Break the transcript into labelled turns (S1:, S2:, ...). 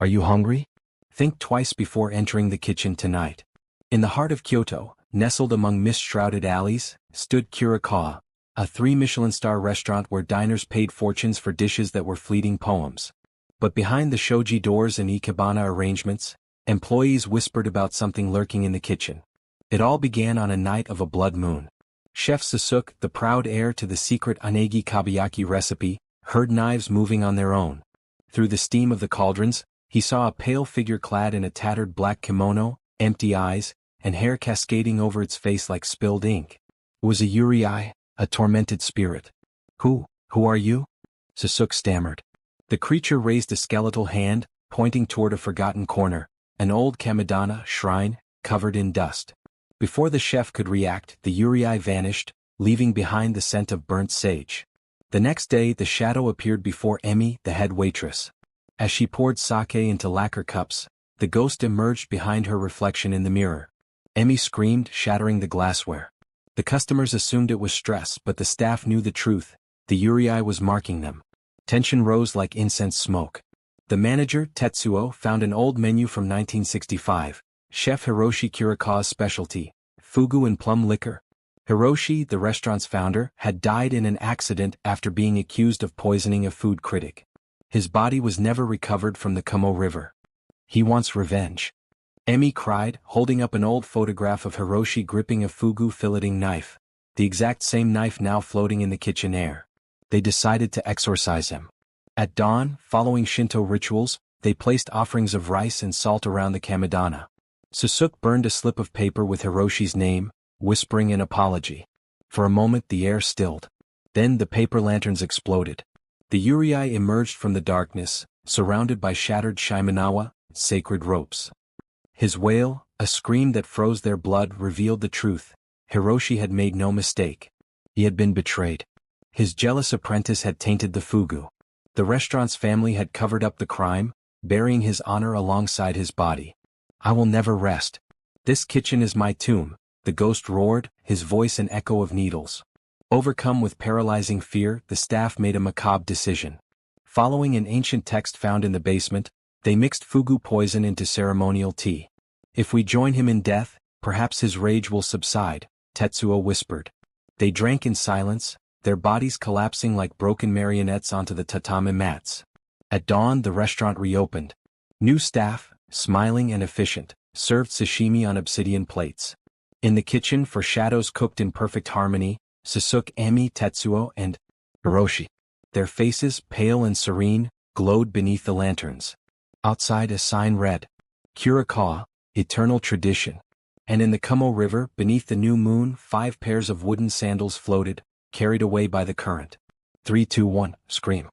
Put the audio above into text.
S1: Are you hungry? Think twice before entering the kitchen tonight. In the heart of Kyoto, nestled among mist-shrouded alleys, stood Kurikawa, a 3-Michelin-star restaurant where diners paid fortunes for dishes that were fleeting poems. But behind the shoji doors and ikebana arrangements, employees whispered about something lurking in the kitchen. It all began on a night of a blood moon. Chef Sasuke, the proud heir to the secret onagi kabayaki recipe, heard knives moving on their own. Through the steam of the cauldrons, he saw a pale figure clad in a tattered black kimono, empty eyes, and hair cascading over its face like spilled ink. It was a Yurei, a tormented spirit. Who are you? Sasuke stammered. The creature raised a skeletal hand, pointing toward a forgotten corner, an old kamidana shrine, covered in dust. Before the chef could react, the Yurei vanished, leaving behind the scent of burnt sage. The next day the shadow appeared before Emi, the head waitress. As she poured sake into lacquer cups, the ghost emerged behind her reflection in the mirror. Emi screamed, shattering the glassware. The customers assumed it was stress, but the staff knew the truth. The Yurei was marking them. Tension rose like incense smoke. The manager, Tetsuo, found an old menu from 1965. Chef Hiroshi Kurikawa's specialty, fugu and plum liquor. Hiroshi, the restaurant's founder, had died in an accident after being accused of poisoning a food critic. His body was never recovered from the Kumo River. He wants revenge. Emi cried, holding up an old photograph of Hiroshi gripping a fugu filleting knife, the exact same knife now floating in the kitchen air. They decided to exorcise him. At dawn, following Shinto rituals, they placed offerings of rice and salt around the kamidana. Sasuke burned a slip of paper with Hiroshi's name, whispering an apology. For a moment the air stilled. Then the paper lanterns exploded. The Yurei emerged from the darkness, surrounded by shattered shimenawa, sacred ropes. His wail, a scream that froze their blood, revealed the truth. Hiroshi had made no mistake. He had been betrayed. His jealous apprentice had tainted the fugu. The restaurant's family had covered up the crime, burying his honor alongside his body. I will never rest. This kitchen is my tomb, the ghost roared, his voice an echo of needles. Overcome with paralyzing fear, the staff made a macabre decision. Following an ancient text found in the basement, they mixed fugu poison into ceremonial tea. If we join him in death, perhaps his rage will subside, Tetsuo whispered. They drank in silence, their bodies collapsing like broken marionettes onto the tatami mats. At dawn the restaurant reopened. New staff, smiling and efficient, served sashimi on obsidian plates. In the kitchen, for shadows cooked in perfect harmony, Sasuke, Emi, Tetsuo, and Hiroshi. Their faces, pale and serene, glowed beneath the lanterns. Outside a sign read, Kurikawa, Eternal Tradition. And in the Kumo River, beneath the new moon, 5 pairs of wooden sandals floated, carried away by the current. 3, 2, 1, scream.